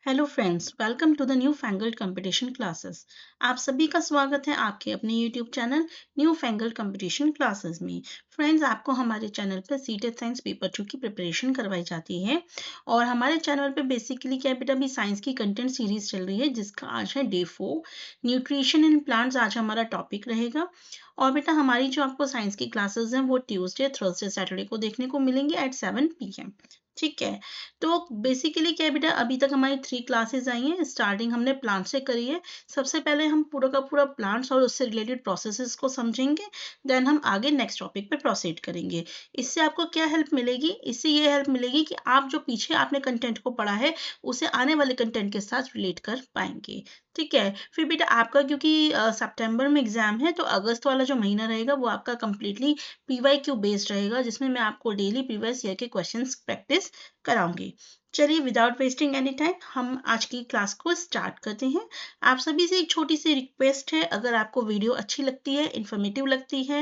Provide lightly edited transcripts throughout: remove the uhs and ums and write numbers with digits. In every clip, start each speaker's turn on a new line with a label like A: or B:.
A: Hello friends, welcome to the newfangled competition classes. आप सभी का स्वागत है आपके अपने YouTube channel newfangled competition classes में। फ्रेंड्स, आपको हमारे चैनल पर सीटेट साइंस पेपर 2 की प्रिपरेशन करवाई जाती है और हमारे चैनल पे बेसिकली क्या है बेटा, अभी साइंस की कंटेंट सीरीज चल रही है जिसका आज है डे 4। न्यूट्रिशन इन प्लांट्स आज हमारा टॉपिक रहेगा। और बेटा हमारी जो आपको साइंस की क्लासेस हैं वो ट्यूसडे, थर्सडे, सैटरडे को देखने को मिलेंगे एट 7 PM। ठीक है। तो बेसिकली क्या है बेटा, अभी तक हमारी 3 क्लासेस आई हैं। स्टार्टिंग हमने प्लांट से करी है। सबसे पहले हम पूरा का पूरा प्लांट्स और उससे रिलेटेड प्रोसेसेस को समझेंगे। देन हम आगे नेक्स्ट टॉपिक पे प्रोसीड करेंगे। इससे आपको क्या हेल्प मिलेगी? इससे ये हेल्प मिलेगी कि आप जो पीछे आपने कंटेंट को पढ़ा है उसे आने वाले कंटेंट के साथ रिलेट कर पाएंगे। ठीक है। फिर बेटा आपका क्योंकि सितंबर में एग्जाम है तो अगस्त वाला जो महीना रहेगा वो आपका कंप्लीटली PYQ बेस्ड रहेगा, जिसमें मैं आपको डेली प्रीवियस ईयर के क्वेश्चंस प्रैक्टिस कराऊंगी। चलिए विदाउट वेस्टिंग एनी टाइम हम आज की क्लास को स्टार्ट करते हैं। आप सभी से एक छोटी सी रिक्वेस्ट है, अगर आपको वीडियो अच्छी लगती है, इंफॉर्मेटिव लगती है,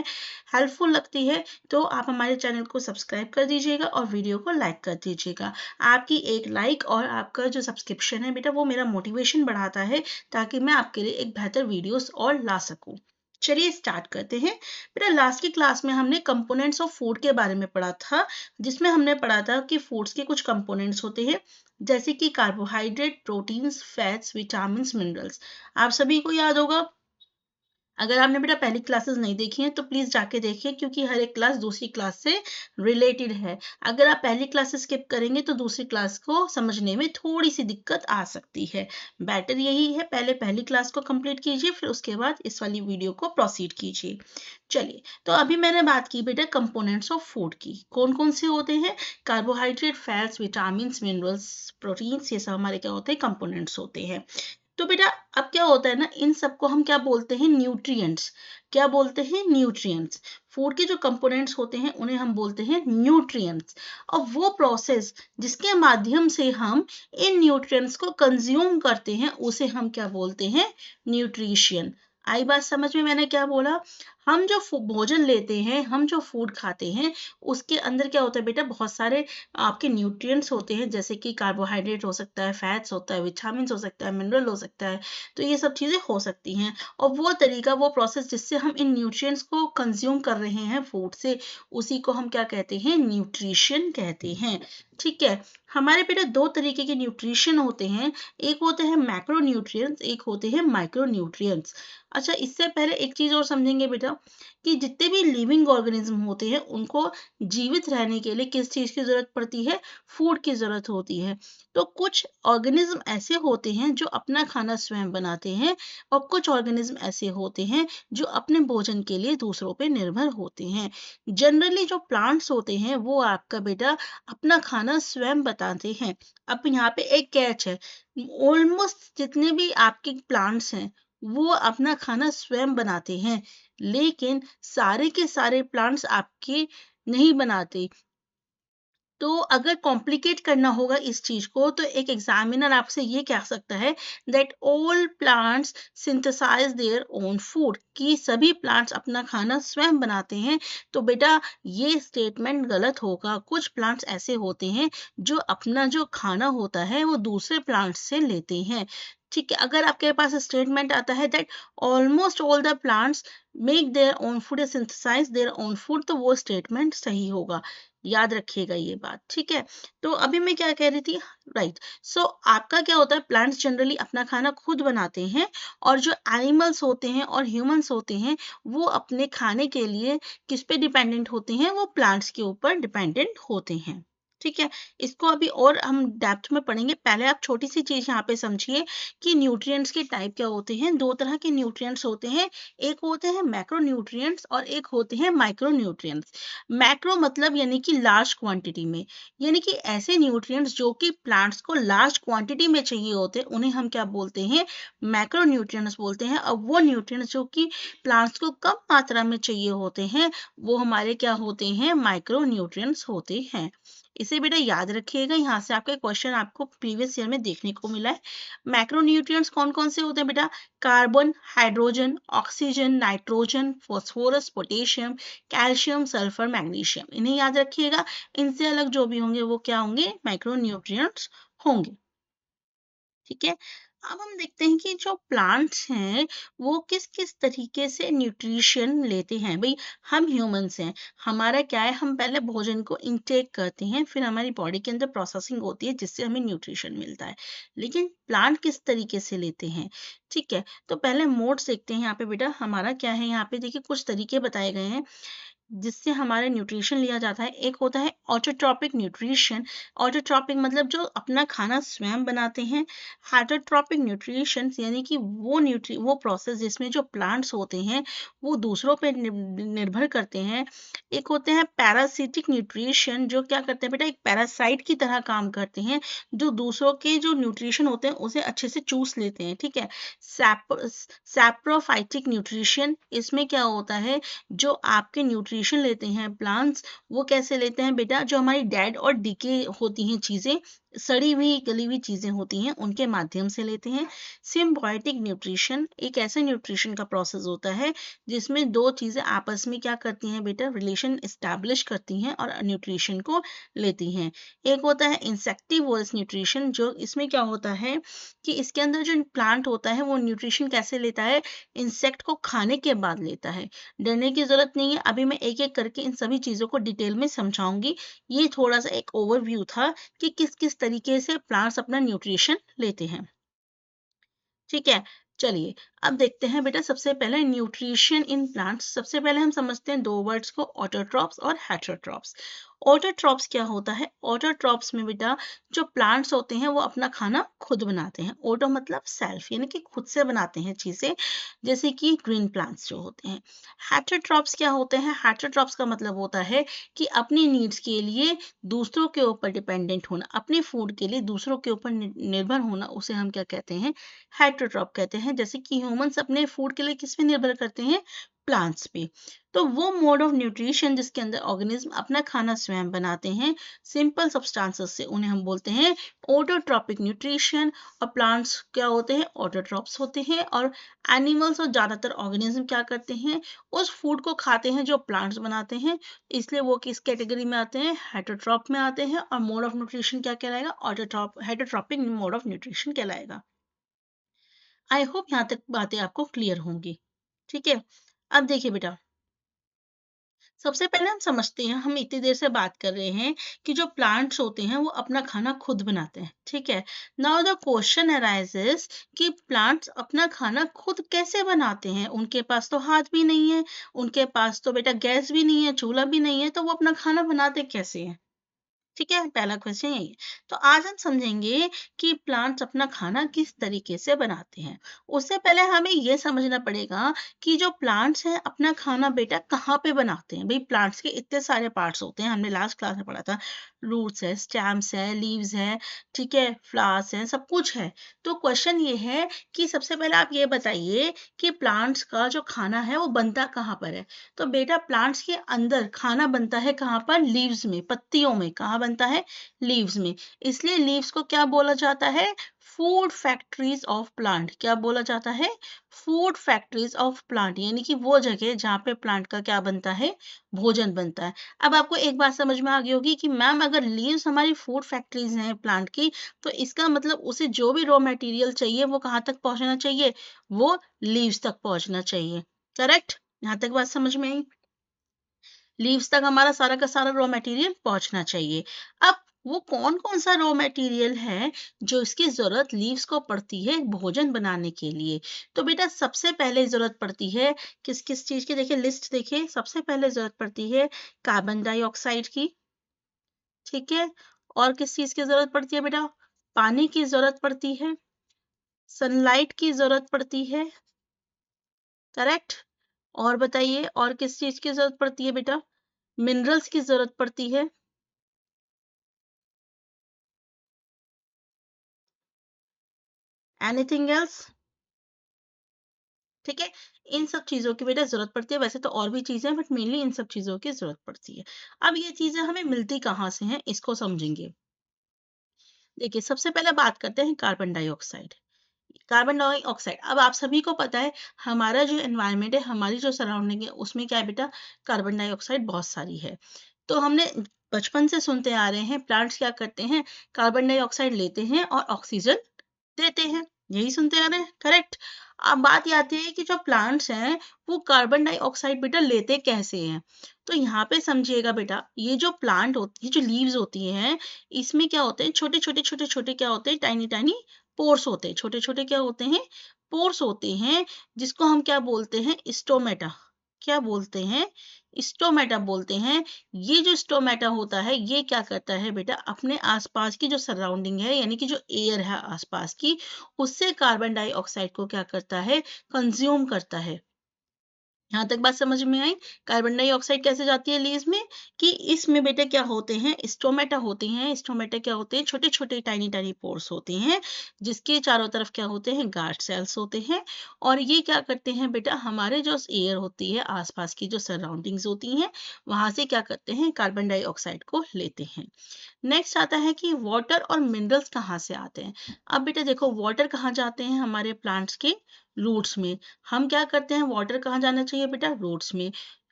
A: हेल्पफुल लगती है तो आप हमारे चैनल को सब्सक्राइब कर दीजिएगा और वीडियो को लाइक कर दीजिएगा। आपकी एक लाइक और आपका जो सब्सक्रिप्शन है बेटा वो मेरा मोटिवेशन बढ़ाता है ताकि मैं आपके लिए एक बेहतर वीडियोस और ला सकूं। चलिए स्टार्ट करते हैं। बेटा लास्ट की क्लास में हमने कंपोनेंट्स ऑफ फूड के बारे में पढ़ा था, जिसमें हमने पढ़ा था कि फूड्स के कुछ कंपोनेंट्स होते हैं जैसे कि carbohydrate, proteins, fats, vitamin, minerals. आप सभी को याद होगा। अगर आपने बेटा पहली क्लासेस नहीं देखी हैं तो प्लीज जाके देखिए, क्योंकि हर एक क्लास दूसरी क्लास से रिलेटेड है। अगर आप पहली क्लास स्किप करेंगे तो दूसरी क्लास को समझने में थोड़ी सी दिक्कत आ सकती है। बेटर यही है पहले पहली क्लास को कंप्लीट कीजिए, फिर उसके बाद इस वाली वीडियो को प्रोसीड कीजिए। चलिए, तो अभी मैंने बात की बेटा कंपोनेंट्स ऑफ फूड की। कौन कौन से होते हैं? Carbohydrate, fats, vitamin, minerals, proteins, ये सब हमारे क्या होते हैं? कंपोनेंट्स होते हैं। तो बेटा अब क्या होता है ना, इन सबको हम क्या बोलते हैं? न्यूट्रिएंट्स। क्या बोलते हैं? न्यूट्रिएंट्स। फूड के जो कंपोनेंट्स होते हैं उन्हें हम बोलते हैं न्यूट्रिएंट्स। और वो प्रोसेस जिसके माध्यम से हम इन न्यूट्रिएंट्स को कंज्यूम करते हैं उसे हम क्या बोलते हैं? न्यूट्रिशन। आई बात समझ में? मैंने क्या बोला? हम जो भोजन लेते हैं, हम जो फूड खाते हैं, उसके अंदर क्या होता है बेटा? बहुत सारे आपके न्यूट्रिएंट्स होते हैं, जैसे कि कार्बोहाइड्रेट हो सकता है, फैट्स होता है, विटामिन हो सकता है, मिनरल हो सकता है। तो ये सब चीज़ें हो सकती हैं। और वो तरीका, वो प्रोसेस जिससे हम इन न्यूट्रिएंट्स को कंज्यूम कर रहे हैं फूड से, उसी को हम क्या कहते हैं? न्यूट्रिशन कहते हैं। ठीक है। हमारे बेटा दो तरीके के न्यूट्रिशन होते हैं। एक होते हैं मैक्रो न्यूट्रिएंट्स, एक होते हैं माइक्रो न्यूट्रिएंट्स। अच्छा, इससे पहले एक चीज और समझेंगे बेटा कि जितने भी लिविंग ऑर्गेनिज्म होते हैं उनको जीवित रहने के लिए किस चीज की जरूरत पड़ती है? फूड की जरूरत होती है। तो कुछ ऑर्गेनिज्म ऐसे होते हैं जो अपना खाना स्वयं बनाते हैं, और कुछ ऑर्गेनिज्म ऐसे होते हैं जो अपने भोजन के लिए दूसरों पे निर्भर होते हैं। जनरली जो प्लांट्स होते हैं वो आपका बेटा अपना खाना स्वयं बताते हैं। अब यहाँ पे एक कैच है, ऑलमोस्ट जितने भी आपके प्लांट्स हैं वो अपना खाना स्वयं बनाते हैं, लेकिन सारे के सारे प्लांट्स आपके नहीं बनाते। तो अगर कॉम्प्लिकेट करना होगा इस चीज को तो एक एग्जामिनर आपसे ये कह सकता है that all plants synthesize their own food, कि सभी प्लांट्स अपना खाना स्वयं बनाते हैं। तो बेटा ये स्टेटमेंट गलत होगा। कुछ प्लांट्स ऐसे होते हैं जो अपना जो खाना होता है वो दूसरे प्लांट्स से लेते हैं। ठीक है। अगर आपके पास स्टेटमेंट आता है that almost all the plants make their own food या सिंथेसाइज देयर ओन फूड, तो वो स्टेटमेंट सही होगा। याद रखिएगा ये बात। ठीक है। तो अभी मैं क्या कह रही थी? राइट। सो आपका क्या होता है? प्लांट्स जनरली अपना खाना खुद बनाते हैं, और जो एनिमल्स होते हैं और ह्यूमंस होते हैं वो अपने खाने के लिए किस पे डिपेंडेंट होते हैं? वो प्लांट्स के ऊपर डिपेंडेंट होते हैं। ठीक है। इसको अभी और हम डेप्थ में पढ़ेंगे। पहले आप छोटी सी चीज यहाँ पे समझिए कि न्यूट्रिएंट्स के टाइप क्या होते हैं। दो तरह के न्यूट्रिएंट्स होते हैं। एक होते हैं मैक्रो न्यूट्रिएंट्स और एक होते हैं माइक्रो न्यूट्रिएंट्स। मैक्रो मतलब यानी कि लार्ज क्वांटिटी में, यानी कि ऐसे न्यूट्रिएंट्स जो कि प्लांट्स को लार्ज क्वांटिटी में चाहिए होते हैं उन्हें हम क्या बोलते हैं? मैक्रो न्यूट्रिएंट्स बोलते हैं। और वो न्यूट्रिएंट्स जो कि प्लांट्स को कम मात्रा में चाहिए होते हैं वो हमारे क्या होते हैं? माइक्रो न्यूट्रिएंट्स होते हैं। इसे बेटा याद रखिएगा, यहाँ से आपका क्वेश्चन आपको प्रीवियस ईयर में देखने को मिला है। मैक्रो न्यूट्रिएंट्स कौन कौन से होते हैं बेटा? Carbon, hydrogen, oxygen, nitrogen, phosphorus, potassium, calcium, sulphur, magnesium, इन्हें याद रखिएगा। इनसे अलग जो भी होंगे वो क्या होंगे? माइक्रो न्यूट्रिएंट्स होंगे। ठीक है। अब हम देखते हैं कि जो प्लांट्स हैं वो किस किस तरीके से न्यूट्रिशन लेते हैं। भाई हम ह्यूमंस हैं, हमारा क्या है, हम पहले भोजन को इनटेक करते हैं, फिर हमारी बॉडी के अंदर प्रोसेसिंग होती है जिससे हमें न्यूट्रिशन मिलता है। लेकिन प्लांट किस तरीके से लेते हैं, ठीक है। तो पहले मोड्स देखते हैं यहाँ पे बेटा, हमारा क्या है, यहाँ पे देखिए कुछ तरीके बताए गए हैं जिससे हमारा न्यूट्रिशन लिया जाता है। एक होता है ऑटोट्रॉपिक न्यूट्रिशन। ऑटोट्रॉपिक मतलब जो अपना खाना स्वयं बनाते हैं। हेटरोट्रॉपिक न्यूट्रिशन यानी कि वो प्रोसेस जिसमें जो प्लांट्स होते हैं वो दूसरों पे निर्भर करते हैं। एक होते हैं पैरासिटिक न्यूट्रिशन, जो क्या करते हैं बेटा, एक पैरासाइट की तरह काम करते हैं, जो दूसरों के जो न्यूट्रिशन होते हैं उसे अच्छे से चूस लेते हैं, ठीक है। सैप्रोफाइटिक न्यूट्रिशन, इसमें क्या होता है, जो आपके न्यूट्रिशन लेते हैं प्लांट्स, वो कैसे लेते हैं बेटा, जो हमारी डेड और डिके होती हैं चीजें, सड़ी हुई गली हुई चीजें होती हैं, उनके माध्यम से लेते हैं। सिम्बायोटिक न्यूट्रिशन एक ऐसे न्यूट्रिशन का प्रोसेस होता है जिसमें दो चीजें आपस में क्या करती हैं बेटा, रिलेशन एस्टैब्लिश करती हैं और न्यूट्रिशन को लेती हैं। एक होता है इंसेक्टिवोरस न्यूट्रिशन, जो इसमें क्या होता है कि इसके अंदर जो प्लांट होता है वो न्यूट्रिशन कैसे लेता है, इंसेक्ट को खाने के बाद लेता है। डरने की जरूरत नहीं है, अभी मैं एक एक करके इन सभी चीजों को डिटेल में समझाऊंगी। ये थोड़ा सा एक ओवरव्यू था कि किस किस तरीके से प्लांट्स अपना न्यूट्रिशन लेते हैं, ठीक है। चलिए अब देखते हैं बेटा, सबसे पहले न्यूट्रिशन इन प्लांट्स। सबसे पहले हम समझते हैं दो वर्ड्स को, ऑटोट्रॉप्स और हेटरोट्रॉप्स। ऑटोट्रॉप्स क्या होता है, ऑटोट्रॉप्स में बेटा जो प्लांट्स होते हैं वो अपना खाना खुद बनाते हैं। ऑटो मतलब सेल्फ, यानी कि खुद से बनाते हैं चीजें, जैसे कि ग्रीन प्लांट्स जो होते हैं। हेटरोट्रॉप्स क्या होते हैं, हेटरोट्रॉप्स का मतलब होता है कि अपनी नीड्स के लिए दूसरों के ऊपर डिपेंडेंट होना, अपने फूड के लिए दूसरों के ऊपर निर्भर होना, उसे हम क्या कहते हैं, हेटरोट्रॉप कहते हैं। जैसे कि ह्यूमंस अपने फूड के लिए किस पे निर्भर करते हैं, प्लांट्स पे। तो वो मोड ऑफ न्यूट्रिशन जिसके अंदर ऑर्गेनिज्म अपना खाना स्वयं बनाते हैं सिंपल सब्सटेंसेस से, उन्हें हम बोलते हैं ऑटोट्रॉपिक न्यूट्रिशन। और प्लांट्स क्या होते हैं, ऑटोट्रॉप्स होते हैं। और एनिमल्स और ज्यादातर ऑर्गेनिज्म क्या करते हैं, उस फूड को खाते हैं जो प्लांट्स बनाते हैं, इसलिए वो किस कैटेगरी में आते हैं, हेटरोट्रॉप में आते हैं। और मोड ऑफ न्यूट्रिशन क्या कहलाएगा, autotroph heterotrophic mode of nutrition कहलाएगा। आई होप यहाँ तक बातें आपको क्लियर होंगी, ठीक है। अब देखिए बेटा, सबसे पहले हम समझते हैं, हम इतनी देर से बात कर रहे हैं कि जो प्लांट्स होते हैं वो अपना खाना खुद बनाते हैं, ठीक है। नाउ द क्वेश्चन अराइजेस कि प्लांट्स अपना खाना खुद कैसे बनाते हैं, उनके पास तो हाथ भी नहीं है, उनके पास तो बेटा गैस भी नहीं है, चूल्हा भी नहीं है, तो वो अपना खाना बनाते कैसे हैं, ठीक है। पहला क्वेश्चन यही है। तो आज हम समझेंगे कि प्लांट्स अपना खाना किस तरीके से बनाते हैं। उससे पहले हमें यह समझना पड़ेगा कि जो प्लांट्स हैं अपना खाना बेटा कहाँ पे बनाते हैं। भाई प्लांट्स के इतने सारे पार्ट्स होते हैं, हमने लास्ट क्लास में पढ़ा था, रूट्स है, स्टेम्स है, लीव्स है, ठीक है, फ्लावर्स है, सब कुछ है। तो क्वेश्चन ये है कि सबसे पहले आप ये बताइए कि प्लांट्स का जो खाना है वो बनता कहाँ पर है। तो बेटा प्लांट्स के अंदर खाना बनता है कहाँ पर, लीव्स में, पत्तियों में। कहाँ बनता है, लीव्स में। इसलिए लीव्स को क्या बोला जाता है, फूड फैक्ट्रीज ऑफ प्लांट। क्या बोला जाता है, फूड फैक्ट्रीज ऑफ प्लांट, यानी कि वो जगह जहाँ पे प्लांट का क्या बनता है, भोजन बनता है। अब आपको एक बात समझ में आ गई होगी कि मैम अगर लीव्स हमारी फूड फैक्ट्रीज हैं प्लांट की, तो इसका मतलब उसे जो भी रॉ मटेरियल चाहिए वो कहाँ तक पहुंचना चाहिए, वो लीव्स तक पहुंचना चाहिए। करेक्ट, यहाँ तक बात समझ में आई। लीव्स तक हमारा सारा का सारा रॉ मटेरियल पहुंचना चाहिए। अब वो कौन कौन सा रॉ मटेरियल है जो इसकी जरूरत लीव्स को पड़ती है भोजन बनाने के लिए। तो बेटा सबसे पहले जरूरत पड़ती है किस किस चीज की, देखिए लिस्ट देखिए। सबसे पहले जरूरत पड़ती है कार्बन डाइऑक्साइड की, ठीक है। और किस चीज की जरूरत पड़ती है बेटा, पानी की जरूरत पड़ती है, सनलाइट की जरूरत पड़ती है, करेक्ट। और बताइए और किस चीज की जरूरत पड़ती है बेटा, मिनरल्स की जरूरत पड़ती है। एनीथिंग एल्स, ठीक है। इन सब चीजों की बेटा जरूरत पड़ती है, वैसे तो और भी चीजें बट मेनली इन सब चीजों की जरूरत पड़ती है। अब ये चीजें हमें मिलती कहाँ से हैं इसको समझेंगे। देखिए सबसे पहले बात करते हैं कार्बन डाइऑक्साइड। कार्बन डाइऑक्साइड, अब आप सभी को पता है हमारा जो एनवायरनमेंट है, हमारी जो सराउंडिंग है, उसमें क्या है बेटा, कार्बन डाइऑक्साइड बहुत सारी है। तो हमने बचपन से सुनते आ रहे हैं प्लांट्स क्या करते हैं, कार्बन डाइऑक्साइड लेते हैं और ऑक्सीजन देते हैं। यही सुनते आ रहे हैं, करेक्ट। अब बात ये आती है कि जो प्लांट्स हैं वो कार्बन डाइऑक्साइड बेटा लेते कैसे हैं। तो यहाँ पे समझिएगा बेटा, ये जो प्लांट होती है, जो लीव्स होती हैं, इसमें क्या होते हैं, छोटे छोटे छोटे छोटे क्या होते हैं, टाइनी टाइनी पोर्स होते हैं। छोटे छोटे क्या होते हैं, पोर्स होते हैं, जिसको हम क्या बोलते हैं, स्टोमेटा। क्या बोलते हैं, स्टोमेटा बोलते हैं। ये जो स्टोमेटा होता है, ये क्या करता है बेटा, अपने आसपास की जो सराउंडिंग है, यानी कि जो एयर है आसपास की, उससे कार्बन डाइऑक्साइड को क्या करता है, कंज्यूम करता है। यहाँ तक बात समझ में आई। कार्बन डाइऑक्साइड कैसे जाती है लीव्स में, कि इसमें बेटा क्या होते हैं, स्टोमेटा होते हैं। स्टोमेटा क्या होते हैं, छोटे छोटे टाइनी टाइनी पोर्स होते हैं, जिसके चारों तरफ क्या होते हैं, गार्ड सेल्स होते हैं। और ये क्या करते हैं बेटा, हमारे जो एयर होती है, आसपास की जो सराउंडिंग्स होती हैं, वहां से क्या करते हैं, कार्बन डाइऑक्साइड को लेते हैं। नेक्स्ट आता है कि वाटर और मिनरल्स कहाँ से आते हैं। अब बेटा देखो, वाटर कहाँ जाते हैं, हमारे प्लांट्स के रूट्स में। हम क्या करते हैं, वाटर कहाँ जाना चाहिए बेटा, रूट्स में।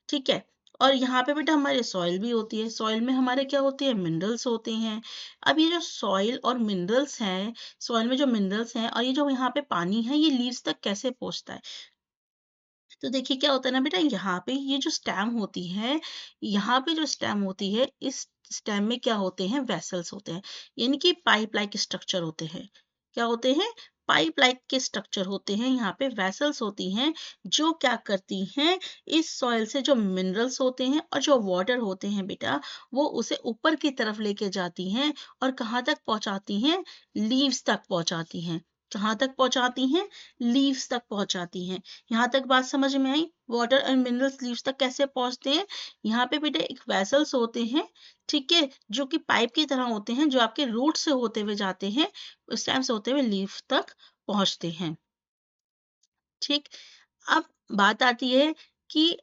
A: ठीक है। और यहाँ पे बेटा हमारे सॉइल भी होती है, सॉइल में हमारे क्या होते हैं, मिनरल्स होते हैं। अब ये जो सॉइल और मिनरल्स हैं, सॉइल में जो मिनरल्स हैं और ये जो यहाँ पे पानी है, ये लीव्स तक कैसे पहुंचता है। तो देखिए क्या होता है ना बेटा, यहाँ पे ये जो स्टेम होती है, यहाँ पे जो स्टेम होती है, इस स्टेम में क्या होते हैं, वेसल्स होते हैं, यानी कि पाइप लाइक स्ट्रक्चर होते हैं। क्या होते हैं, पाइप लाइक के स्ट्रक्चर होते हैं। यहाँ पे वेसल्स होती हैं, जो क्या करती हैं, इस सॉइल से जो मिनरल्स होते हैं और जो वाटर होते हैं बेटा, वो उसे ऊपर की तरफ लेके जाती हैं और कहाँ तक पहुंचाती हैं, लीव्स तक पहुंचाती हैं। कहाँ तक पहुंचाती हैं, लीव्स तक पहुंचाती हैं। यहाँ तक बात समझ में आई। वाटर एंड मिनरल्स लीव्स तक कैसे पहुंचते हैं, यहाँ पे बेटा एक वेसल्स होते हैं, ठीक है, जो कि पाइप की तरह होते हैं, जो आपके रूट से होते हुए जाते हैं, उस टाइम से होते हुए लीव तक पहुंचते हैं। ठीक। अब बात आती है कि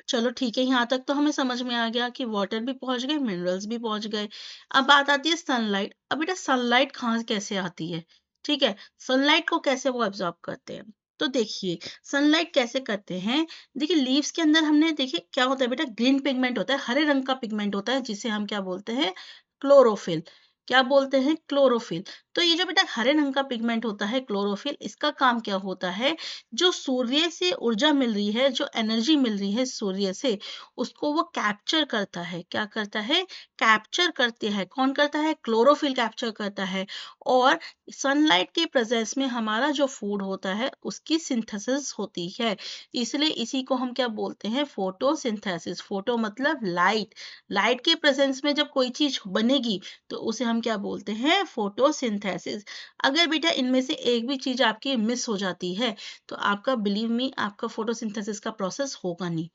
A: चलो ठीक है, यहाँ तक तो हमें समझ में आ गया कि वाटर भी पहुंच गए, मिनरल्स भी पहुंच गए। अब बात आती है सनलाइट। अब बेटा सनलाइट कहाँ कैसे आती है, ठीक है, सनलाइट को कैसे वो एब्जॉर्ब करते हैं। तो देखिए सनलाइट कैसे करते हैं। देखिए लीव्स के अंदर हमने, देखिए क्या होता है बेटा, ग्रीन पिगमेंट होता है, हरे रंग का पिगमेंट होता है, जिसे हम क्या बोलते हैं, क्लोरोफिल। क्या बोलते हैं, क्लोरोफिल। तो ये जो बेटा हरे रंग का पिगमेंट होता है, क्लोरोफिल, इसका काम क्या होता है, जो सूर्य से ऊर्जा मिल रही है, जो एनर्जी मिल रही है सूर्य से, उसको वो कैप्चर करता है। क्या करता है, कैप्चर करते हैं। कौन करता है, क्लोरोफिल कैप्चर करता है। और सनलाइट के प्रेजेंस में हमारा जो फूड होता है, उसकी सिंथेसिस होती है। इसलिए इसी को हम क्या बोलते हैं, फोटोसिंथेसिस। फोटो मतलब लाइट। लाइट के प्रेजेंस में जब कोई चीज बनेगी, तो उसे हम क्या बोलते हैं, फोटोसिंथेसिस। अगर बेटा इनमें से एक भी चीज आपकी मिस हो जाती है, तो आपका, बिलीव मी, आपका फोटोसिंथेसिस का प्रोसेस होगा नहीं।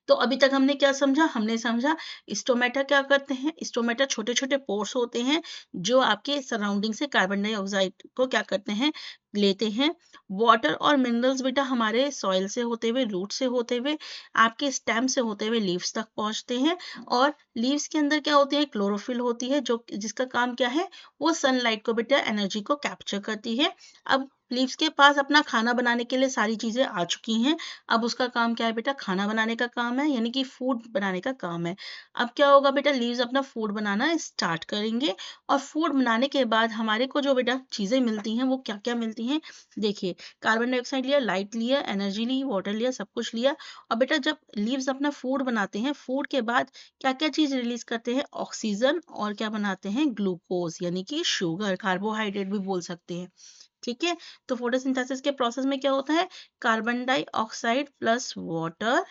A: तो अभी तक हमने क्या समझा, हमने समझा स्टोमेटा क्या करते हैं। स्टोमेटा छोटे छोटे पोर्स होते हैं, जो आपके सराउंडिंग से कार्बन डाइऑक्साइड को क्या करते हैं, लेते हैं। वाटर और मिनरल्स बेटा हमारे सॉइल से होते हुए, रूट से होते हुए, आपके स्टेम से होते हुए लीव्स तक पहुंचते हैं। और लीव्स के अंदर क्या होती है, क्लोरोफिल होती है, जो जिसका काम क्या है, वो सनलाइट को बेटा, एनर्जी को कैप्चर करती है। अब लीव्स के पास अपना खाना बनाने के लिए सारी चीजें आ चुकी हैं। अब उसका काम क्या है बेटा, खाना बनाने का काम है, यानी कि फूड बनाने का काम है। अब क्या होगा बेटा, लीव्स अपना फूड बनाना स्टार्ट करेंगे। और फूड बनाने के बाद हमारे को जो बेटा चीजें मिलती हैं, वो क्या क्या मिलती हैं। देखिए, कार्बन डाइऑक्साइड लिया, लाइट लिया, एनर्जी ली, वाटर लिया, सब कुछ लिया। और बेटा जब लीव्स अपना फूड बनाते हैं, फूड के बाद क्या क्या चीज रिलीज करते हैं, ऑक्सीजन, और क्या बनाते हैं, ग्लूकोज, यानी कि शुगर, कार्बोहाइड्रेट भी बोल सकते हैं। ठीक है। तो फोटोसिंथेसिस के प्रोसेस में क्या होता है, कार्बन डाइऑक्साइड प्लस वाटर,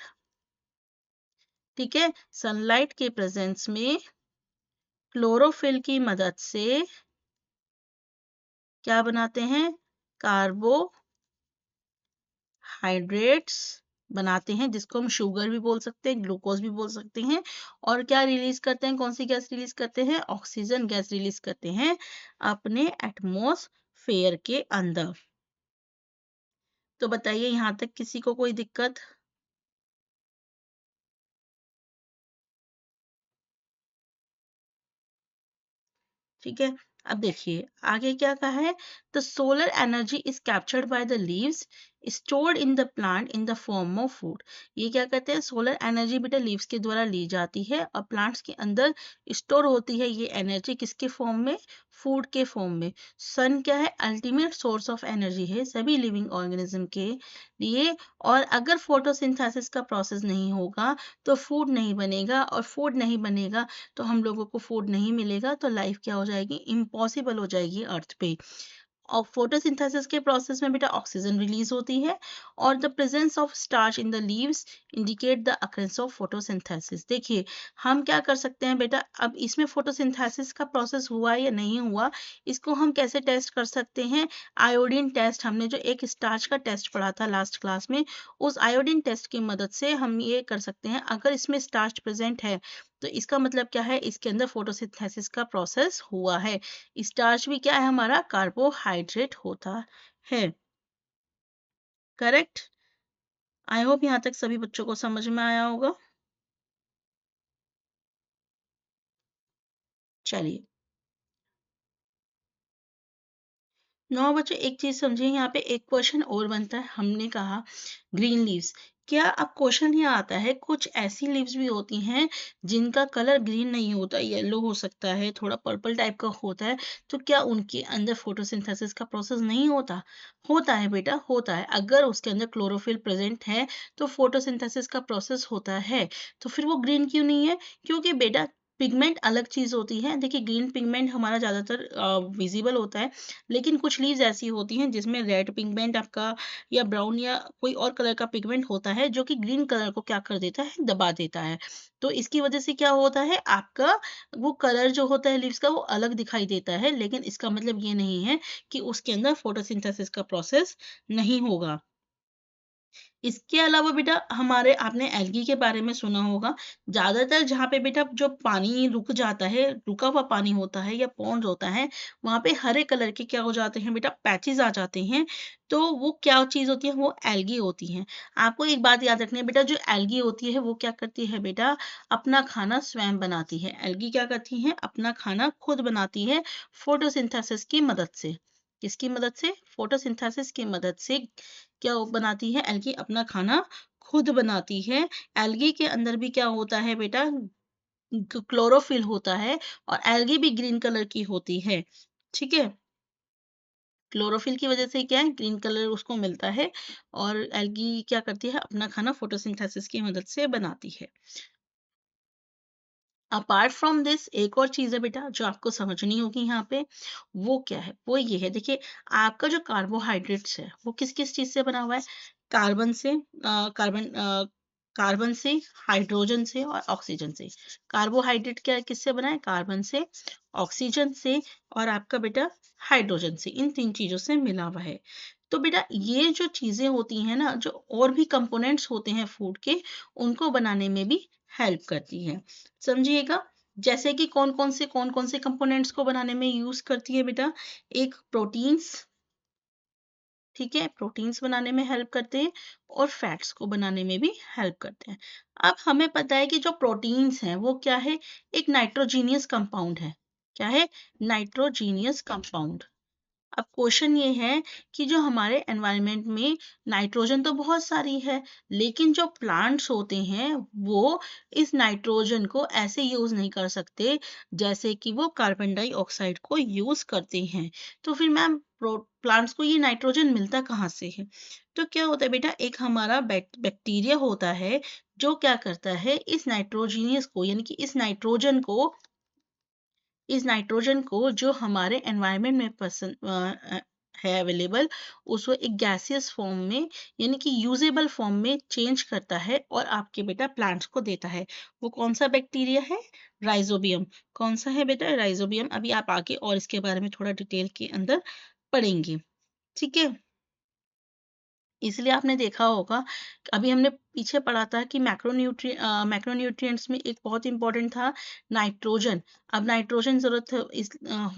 A: ठीक है, सनलाइट के प्रेजेंस में क्लोरोफिल की मदद से क्या बनाते हैं, कार्बोहाइड्रेट्स बनाते हैं, जिसको हम शुगर भी बोल सकते हैं, ग्लूकोज भी बोल सकते हैं। और क्या रिलीज करते हैं, कौन सी गैस रिलीज करते हैं, ऑक्सीजन गैस रिलीज करते हैं अपने एटमॉस्फेयर के अंदर। तो बताइए यहाँ तक किसी को कोई दिक्कत। ठीक है। अब देखिए आगे क्या कहा है, the solar energy is captured by the leaves stored in the plant in the form of food. ये क्या कहते हैं, सोलर एनर्जी बेटा लीव्स के द्वारा ली जाती है और प्लांट्स के अंदर स्टोर होती है ये एनर्जी किसके फॉर्म में, फूड के फॉर्म में। सन क्या है, अल्टीमेट सोर्स ऑफ एनर्जी है सभी लिविंग ऑर्गेनिज्म के लिए। और अगर फोटोसिंथेसिस का प्रोसेस नहीं होगा तो फूड नहीं बनेगा, और फूड नहीं बनेगा तो हम लोगों को फूड नहीं मिलेगा, तो लाइफ क्या हो जाएगी, इम्पॉसिबल हो जाएगी अर्थ पे। और फोटोसिंथेसिस के प्रोसेस में बेटा ऑक्सीजन रिलीज होती है, और the presence of starch in the leaves indicate the occurrence of photosynthesis. देखिए हम क्या कर सकते हैं बेटा, अब इसमें फोटोसिंथेसिस का प्रोसेस हुआ या नहीं हुआ, इसको हम कैसे टेस्ट कर सकते हैं। आयोडीन टेस्ट, हमने जो एक स्टार्च का टेस्ट पढ़ा था लास्ट क्लास में, उस आयोडीन टेस्ट की मदद से हम ये कर सकते हैं, अगर इसमें स्टार्च प्रेजेंट है तो इसका मतलब क्या है, इसके अंदर फोटोसिंथेसिस का प्रोसेस हुआ है। स्टार्च भी क्या है, हमारा कार्बोहाइड्रेट होता है। करेक्ट। आई होप यहाँ तक सभी बच्चों को समझ में आया होगा। चलिए 9 बच्चों एक चीज समझिए, यहाँ पे एक क्वेश्चन और बनता है। हमने कहा ग्रीन लीव्स, क्या अब क्वेश्चन ये आता है, कुछ ऐसी लीव्स भी होती हैं जिनका कलर ग्रीन नहीं होता, येलो हो सकता है, थोड़ा पर्पल टाइप का होता है, तो क्या उनके अंदर फोटोसिंथेसिस का प्रोसेस नहीं होता। होता है बेटा, होता है। अगर उसके अंदर क्लोरोफिल प्रेजेंट है तो फोटोसिंथेसिस का प्रोसेस होता है। तो फिर वो ग्रीन क्यों नहीं है, क्योंकि बेटा पिगमेंट अलग चीज होती है। देखिए ग्रीन पिगमेंट हमारा ज्यादातर विजिबल होता है, लेकिन कुछ लीव्स ऐसी होती हैं जिसमें रेड पिगमेंट आपका या ब्राउन या कोई और कलर का पिगमेंट होता है, जो कि ग्रीन कलर को क्या कर देता है, दबा देता है। तो इसकी वजह से क्या होता है, आपका वो कलर जो होता है लीव्स का वो अलग दिखाई देता है, लेकिन इसका मतलब ये नहीं है कि उसके अंदर फोटोसिंथेसिस का प्रोसेस नहीं होगा। इसके अलावा बेटा हमारे, आपने एल्गी के बारे में सुना होगा। ज्यादातर जहाँ पे बेटा जो पानी रुक जाता है, रुका हुआ पानी होता है या पॉन्ड होता है, वहां पे हरे कलर के क्या हो जाते हैं बेटा, पैचेस आ जाते हैं। तो वो क्या चीज होती है, वो एल्गी होती है। आपको एक बात याद रखनी है बेटा, जो एल्गी होती है वो क्या करती है बेटा, अपना खाना स्वयं बनाती है। एल्गी क्या करती है, अपना खाना खुद बनाती है फोटोसिंथेसिस की मदद से। किसकी मदद से, फोटोसिंथेसिस की मदद से क्या बनाती है, एल्गी अपना खाना खुद बनाती है। एल्गी के अंदर भी क्या होता है बेटा, क्लोरोफिल होता है, और एल्गी भी ग्रीन कलर की होती है। ठीक है, क्लोरोफिल की वजह से क्या है, ग्रीन कलर उसको मिलता है, और एल्गी क्या करती है, अपना खाना फोटोसिंथेसिस की मदद से बनाती है। अपार्ट फ्रॉम दिस एक और चीज है बेटा जो आपको समझनी होगी यहाँ पे, वो क्या है, वो ये है। देखिए आपका जो कार्बोहाइड्रेट्स है वो किस किस चीज से बना हुआ है, कार्बन से, कार्बन से, हाइड्रोजन से और ऑक्सीजन से। कार्बोहाइड्रेट क्या किससे बना है, कार्बन से, ऑक्सीजन से, और आपका बेटा हाइड्रोजन से। इन तीन चीजों से मिला हुआ है। तो बेटा ये जो चीजें होती हैं ना, जो और भी कंपोनेंट्स होते हैं फूड के, उनको बनाने में भी हेल्प करती है। समझिएगा, जैसे कि कौन कौन से कंपोनेंट्स को बनाने में यूज करती है बेटा, एक प्रोटीन्स, ठीक है, प्रोटीन्स बनाने में हेल्प करते हैं, और फैट्स को बनाने में भी हेल्प करते हैं। अब हमें पता है कि जो प्रोटीन्स हैं वो क्या है, एक नाइट्रोजीनियस कंपाउंड है। क्या है, नाइट्रोजीनियस कंपाउंड। अब क्वेश्चन ये है कि जो हमारे एनवायरनमेंट में नाइट्रोजन तो बहुत सारी है, लेकिन जो प्लांट्स होते हैं वो इस नाइट्रोजन को ऐसे यूज नहीं कर सकते जैसे कि वो कार्बन डाइऑक्साइड को यूज करते हैं। तो फिर मैम प्लांट्स को ये नाइट्रोजन मिलता कहाँ से है। तो क्या होता है बेटा, एक हमारा बैक्टीरिया होता है जो क्या करता है, इस नाइट्रोजीनियस को यानी कि इस नाइट्रोजन को जो हमारे एनवायरनमेंट में है अवेलेबल, उसको एक गैसियस फॉर्म में यानी कि यूजेबल फॉर्म में चेंज करता है और आपके बेटा प्लांट्स को देता है। वो कौन सा बैक्टीरिया है, राइजोबियम। कौन सा है बेटा, राइजोबियम। अभी आप आगे और इसके बारे में थोड़ा डिटेल के अंदर पढ़ेंगे। ठीक है, इसलिए आपने देखा होगा, अभी हमने पीछे पढ़ा था कि मैक्रोन्यूट्रिएंट्स में एक बहुत इंपॉर्टेंट था नाइट्रोजन। अब नाइट्रोजन ज़रूरत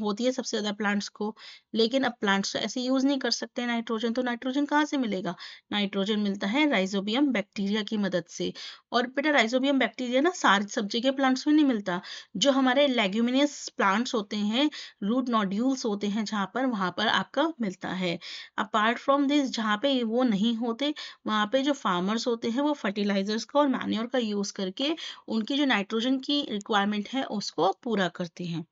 A: होती है सबसे ज़्यादा प्लांट्स को, लेकिन अब प्लांट्स तो ऐसे यूज़ नहीं कर सकते नाइट्रोजन, तो नाइट्रोजन कहाँ से मिलेगा? नाइट्रोजन मिलता है राइज़ोबियम बैक्टीरिया की मदद से। और बेटा राइज़ोबियम बैक्टीरिया ना सारी सब जगह प्लांट्स में नहीं मिलता। जो हमारे लेग्यूमिनियस प्लांट्स होते हैं, रूट नोड्यूल्स होते हैं जहाँ पर, वहाँ पर आपका मिलता है। अपार्ट फ्रॉम दिस जहाँ पे वो नहीं होते, वहाँ पे जो फार्मर्स होते हैं वो फर्टिलाइजर्स का और मैन्योर का यूज़ करके उनकी जो नाइट्रोजन की रिक्वायरमेंट है उसको पूरा करते हैं।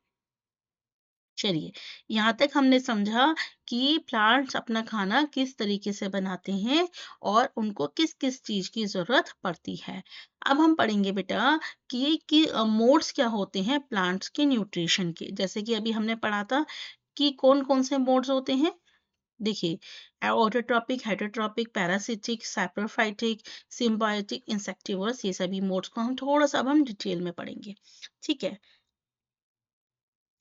A: चलिए, यहाँ तक हमने समझा कि प्लांट्स अपना खाना किस तरीके से बनाते हैं और उनको किस-किस चीज़ की ज़रूरत पड़ती है। अब हम पढ़ेंगे बेटा कि मोड्स क्या होते हैं प्लांट्स के न्यूट्रिशन के। जैसे कि अभी हमने पढ़ा था कि कौन-कौन से मोड्स होते हैं। देखिए, autotrophic, heterotrophic, parasitic, saprophytic, symbiotic, insectivorous, ये सभी मोड्स को हम थोड़ा-सा अब हम डिटेल में पढ़ेंगे। ठीक है?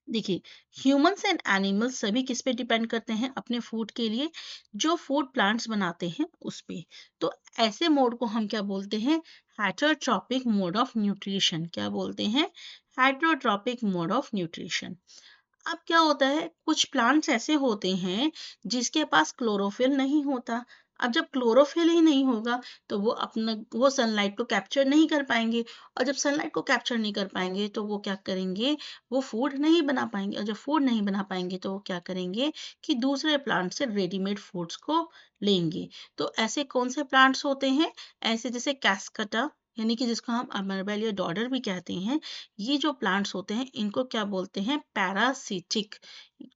A: देखिए, ह्यूमंस एंड एनिमल्स सभी किस पे डिपेंड करते हैं अपने फूड के लिए? जो फूड प्लांट्स बनाते हैं उस पे। तो ऐसे मोड को हम क्या बोलते हैं? Heterotrophic mode of nutrition. क्या बोलते हैं? Heterotrophic mode of nutrition. अब क्या होता है, कुछ प्लांट्स ऐसे होते हैं जिसके पास क्लोरोफिल नहीं होता। अब जब क्लोरोफिल ही नहीं होगा तो वो सनलाइट को कैप्चर नहीं कर पाएंगे, और जब सनलाइट को कैप्चर नहीं कर पाएंगे तो वो क्या करेंगे? वो फूड नहीं बना पाएंगे, और जब फूड नहीं बना पाएंगे तो वो क्या करेंगे कि दूसरे प्लांट से रेडीमेड फूड्स को लेंगे। तो ऐसे कौन से प्लांट्स होते हैं? ऐसे जैसे कैस्कटा, यानी कि जिसको हम अमरबेलिया डॉडर भी कहते हैं। ये जो प्लांट्स होते हैं इनको क्या बोलते हैं? पैरासिटिक।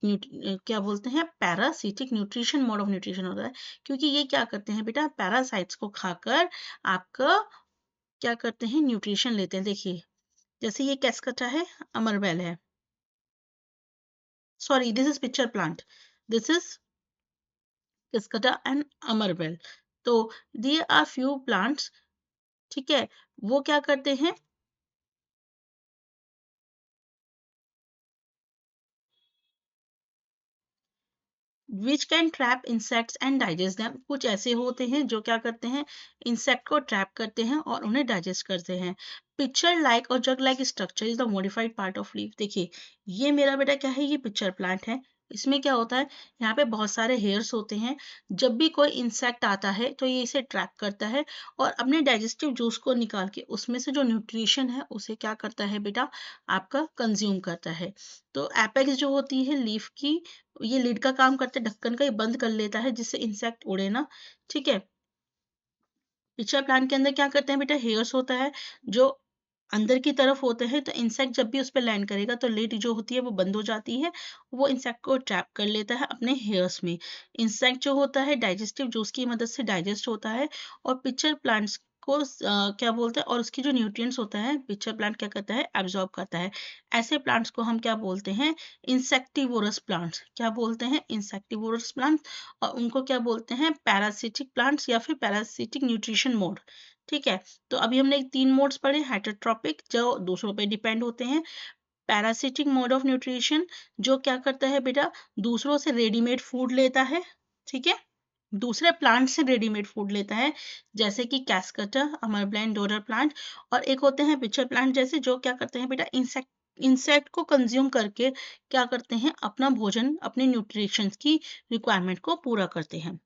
A: क्या बोलते हैं? Parasitic nutrition mode of nutrition होता है, क्योंकि ये क्या करते हैं बेटा? पैरासाइट्स को खाकर आपका क्या करते हैं? न्यूट्रिशन लेते हैं। देखिए, जैसे ये कैस्कटा है, अमरबेल है, sorry this is pitcher plant, this is Cuscuta and अमरबेल। तो दे आर फ्यू प्लांट्स, ठीक है, वो क्या करते हैं? Which can trap insects and digest them. कुछ ऐसे होते हैं जो क्या करते हैं? इंसेक्ट को ट्रैप करते हैं और उन्हें डाइजेस्ट करते हैं। Pitcher like or jug like structure is the modified part of leaf. देखिए, ये मेरा बेटा क्या है? ये पिक्चर प्लांट है। इसमें क्या होता है? यहाँ पे बहुत सारे हेयर्स होते हैं। जब भी कोई इंसेक्ट आता है तो ये इसे ट्रैप करता है और अपने डाइजेस्टिव जूस को निकाल के उसमें से जो न्यूट्रिशन है उसे क्या करता है बेटा? आपका कंज्यूम करता है। तो एपेक्स जो होती है लीफ की, ये लिड का काम करता है, ढक्कन का ये बंद कर लेता है जिससे इंसेक्ट उड़े ना। ठीक है? पिक्चर प्लांट के अंदर क्या करते हैं बेटा? हेयर्स होता है जो अंदर की तरफ होते हैं, तो इंसेक्ट जब भी उस पे लैंड करेगा तो लिड जो होती है वो बंद हो जाती है। वो इंसेक्ट को ट्रैप कर लेता है अपने हेयर्स में। इंसेक्ट जो होता है डाइजेस्टिव जूस की मदद से डाइजेस्ट होता है, और पिक्चर प्लांट्स को क्या बोलते हैं, और उसकी जो न्यूट्रिएंट्स होता है पिक्चर प्लांट क्या करता है? एब्जॉर्ब करता है। ऐसे प्लांट्स को हम क्या बोलते हैं? Insectivorous plants. क्या बोलते हैं? Insectivorous plants. और उनको क्या बोलते हैं? पैरासिटिक प्लांट्स या फिर पैरासिटिक न्यूट्रिशन मोड। ठीक है? तो अभी हमने 3 मोड्स पढ़े। हेटेरोट्रॉपिक जो दूसरों पे डिपेंड होते हैं, पैरासिटिक मोड ऑफ न्यूट्रिशन जो क्या करता है बेटा? दूसरों से रेडीमेड फूड लेता है। ठीक है? दूसरे प्लांट से रेडीमेड फूड लेता है, जैसे कि कैस्कटा, अमरब्लेंड डोडर प्लांट। और एक होते हैं पिक्चर प्लांट जैसे, जो क्या करते हैं बेटा? इंसेक्ट इंसेक्ट को कंज्यूम करके क्या करते हैं? अपना भोजन, अपने न्यूट्रिशंस की रिक्वायरमेंट को पूरा करते हैं।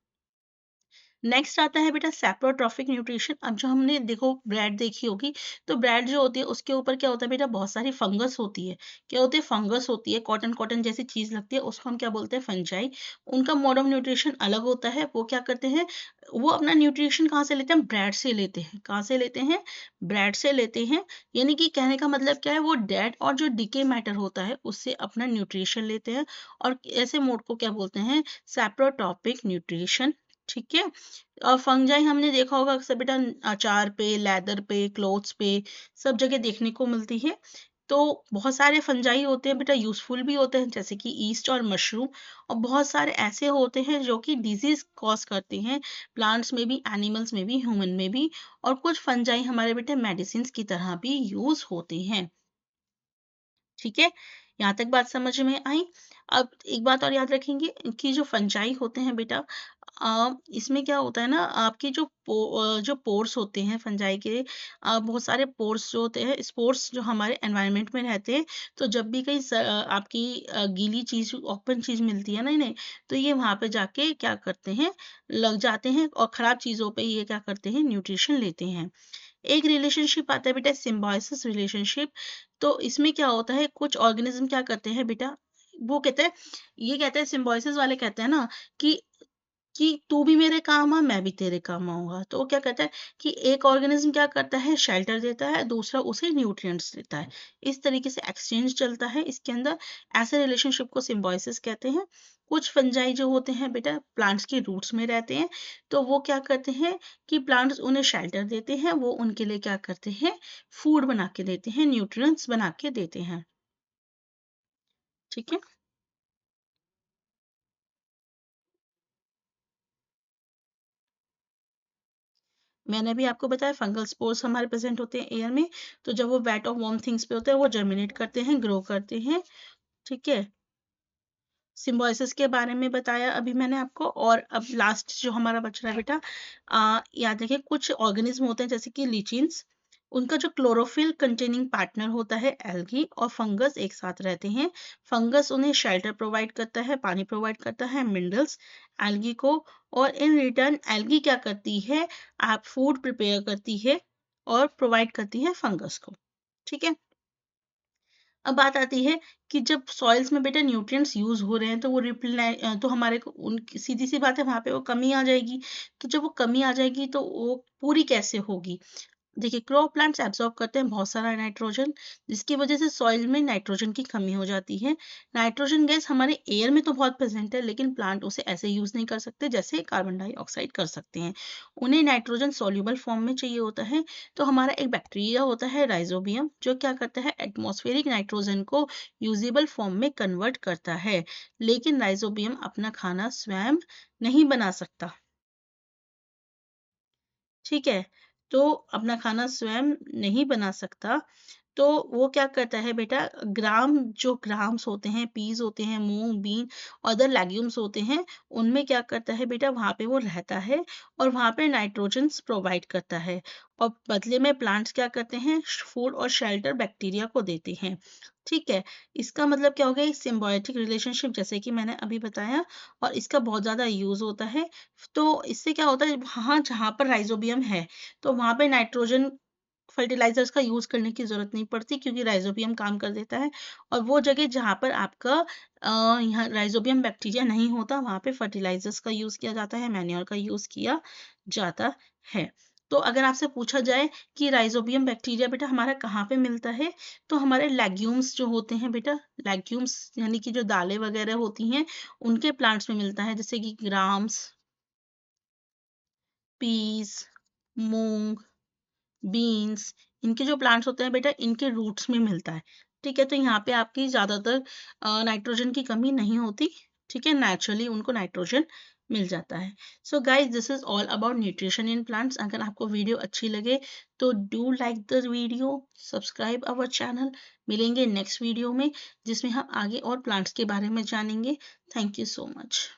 A: नेक्स्ट आता है बेटा सैप्रोट्रॉफिक न्यूट्रिशन। अब जो हमने देखो ब्रेड देखी होगी, तो ब्रेड जो होती है उसके ऊपर क्या होता है बेटा? बहुत सारी फंगस होती है। क्या होती है? फंगस होती है, कॉटन कॉटन जैसी चीज लगती है, उसको हम क्या बोलते हैं? फंजाई। उनका मोड ऑफ न्यूट्रिशन अलग होता है। वो क्या करते हैं? वो अपना न्यूट्रिशन कहाँ से लेते हैं? ब्रेड से लेते हैं। कहाँ से लेते हैं? ब्रेड से लेते हैं। यानी कि कहने का मतलब क्या है? वो डेड और जो डिके मैटर होता है उससे अपना न्यूट्रिशन लेते हैं। और ऐसे मोड को क्या बोलते हैं? सैप्रोटॉपिक न्यूट्रिशन। ठीक है? और फंजाई हमने देखा होगा अक्सर बेटा अचार पे, लेदर पे, क्लोथ्स पे, सब जगह देखने को मिलती है। तो बहुत सारे फंजाई होते हैं बेटा, यूजफुल भी होते हैं जैसे कि ईस्ट और मशरूम। और बहुत सारे ऐसे होते हैं जो कि डिजीज कॉज करते हैं, प्लांट्स में भी, एनिमल्स में भी, ह्यूमन में भी। और कुछ फंजाई हमारे बेटे मेडिसिन की तरह भी यूज होते हैं। ठीक है? यहाँ तक बात समझ में आई? अब एक बात और याद रखेंगे कि जो फंजाई होते हैं बेटा, इसमें क्या होता है ना, आपकी जो पोर्स होते हैं फंजाई के, बहुत सारे पोर्स जो होते हैं, स्पोर्स जो हमारे एनवायरनमेंट में रहते हैं, तो जब भी कहीं आपकी गीली चीज़, ओपन चीज़ मिलती है ना इन्हें, तो ये वहाँ पे जाके क्या करते हैं, लग जाते हैं और खराब चीज़ों पे ये क्या करते हैं, न्यूट्रिशन लेते हैं। एक रिलेशनशिप आता है बेटा, सिम्बायोसिस रिलेशनशिप। तो इसमें क्या होता है, कुछ ऑर्गेनिज्म क्या करते हैं बेटा, वो कहते हैं, ये कहते हैं सिम्बायोसिस वाले कहते हैं ना कि तू भी मेरे काम आ, मैं भी तेरे काम आऊँगा। तो वो क्या कहता है कि एक ऑर्गेनिज़्म क्या करता है, शेल्टर देता है, दूसरा उसे न्यूट्रिएंट्स देता है। इस तरीके से एक्सचेंज चलता है इसके अंदर। ऐसे रिलेशनशिप को सिम्बायोसिस कहते हैं। कुछ फंजाई जो होते हैं बेटा, प्लांट्स के रूट्स में रहते हैं, तो वो क्या करते हैं कि प्लांट्स उन्हें शेल्टर देते हैं, वो उनके लिए क्या करते हैं, फूड बना के देते हैं, न्यूट्रिएंट्स बना के देते हैं। ठीक है? मैंने अभी आपको बताया फंगल स्पोर्स हमारे प्रेजेंट होते हैं एयर में, तो जब वो वेट और वार्म थिंग्स पे होते हैं वो जर्मिनेट करते हैं, ग्रो करते हैं। ठीक है, सिम्बायोसिस के बारे में बताया अभी मैंने आपको। और अब लास्ट जो हमारा बच रहा है बेटा, याद रखिए कुछ ऑर्गेनिज्म होते हैं जैसे कि लीचिन्स, उनका जो क्लोरोफिल कंटेनिंग पार्टनर होता है एल्गी और फंगस एक साथ रहते हैं। फंगस उन्हें शेल्टर प्रोवाइड करता है, पानी प्रोवाइड करता है, मिनरल्स एल्गी को, और इन रिटर्न एल्गी क्या करती है, आप फूड प्रिपेयर करती है और प्रोवाइड करती है फंगस को। ठीक है, अब बात आती है कि जब सॉइल्स में बेटा न्यूट्रिएंट्स यूज हो रहे हैं तो वो तो हमारे को उन सीधी सी बात है, वहां पे वो कमी आ जाएगी। तो जब वो कमी आ जाएगी तो वो पूरी कैसे होगी। देखिए, क्रॉप प्लांट्स एब्जॉर्ब करते हैं बहुत सारा नाइट्रोजन, जिसकी वजह से सॉइल में नाइट्रोजन की कमी हो जाती है। नाइट्रोजन गैस हमारे एयर में तो बहुत प्रेजेंट है, लेकिन प्लांट उसे ऐसे यूज नहीं कर सकते जैसे कार्बन डाइऑक्साइड कर सकते हैं। उन्हें नाइट्रोजन सॉल्युबल फॉर्म में चाहिए होता है। तो हमारा एक बैक्टीरिया होता है राइजोबियम, जो क्या करता है, एटमॉस्फेरिक नाइट्रोजन को यूजेबल फॉर्म में कन्वर्ट करता है। लेकिन राइजोबियम अपना खाना स्वयं नहीं बना सकता। ठीक है, तो अपना खाना स्वयं नहीं बना सकता, तो वो क्या करता है बेटा, जो ग्राम्स होते हैं, पीस होते हैं, मूंग, बीन, अदर लेग्यूम्स होते हैं, उनमें क्या करता है बेटा, वहां पे वो रहता है और वहां पे नाइट्रोजन्स प्रोवाइड करता है। और बदले में प्लांट्स क्या करते हैं, फूड और शेल्टर बैक्टीरिया को देते हैं। ठीक है, इसका मतलब क्या हो गया, एक सिम्बायोटिक रिलेशनशिप जैसे कि मैंने अभी बताया, और इसका बहुत ज्यादा यूज होता है। तो इससे क्या होता है, वहां जहां पर राइजोबियम है, तो वहां पे नाइट्रोजन फर्टिलाइजर्स का यूज करने की जरूरत नहीं पड़ती, क्योंकि राइजोबियम काम कर देता है। और वो जगह जहां पर आपका यहाँ राइजोबियम बैक्टीरिया नहीं होता, वहां पे फर्टिलाइजर्स का यूज किया जाता है, मैन्योर का यूज किया जाता है। तो अगर आपसे पूछा जाए कि राइजोबियम बैक्टीरिया बेटा हमारा कहाँ पे मिलता है, तो हमारे लेग्यूम्स जो होते हैं बेटा, लेग्यूम्स यानी कि जो दालें वगैरह होती हैं, उनके प्लांट्स में मिलता है, जैसे कि ग्राम्स, पीस, मूंग, बीन्स, इनके जो प्लांट्स होते हैं बेटा, इनके रूट्स में मिलता है। ठीक है, तो यहाँ पे आपकी ज्यादातर नाइट्रोजन की कमी नहीं होती। ठीक है, नेचुरली उनको नाइट्रोजन मिल जाता है। So guys, this is all about nutrition in plants. अगर आपको वीडियो अच्छी लगे तो do like the video, subscribe our channel. मिलेंगे नेक्स्ट वीडियो में, जिसमें हम आगे और प्लांट्स के बारे में जानेंगे। Thank you so much.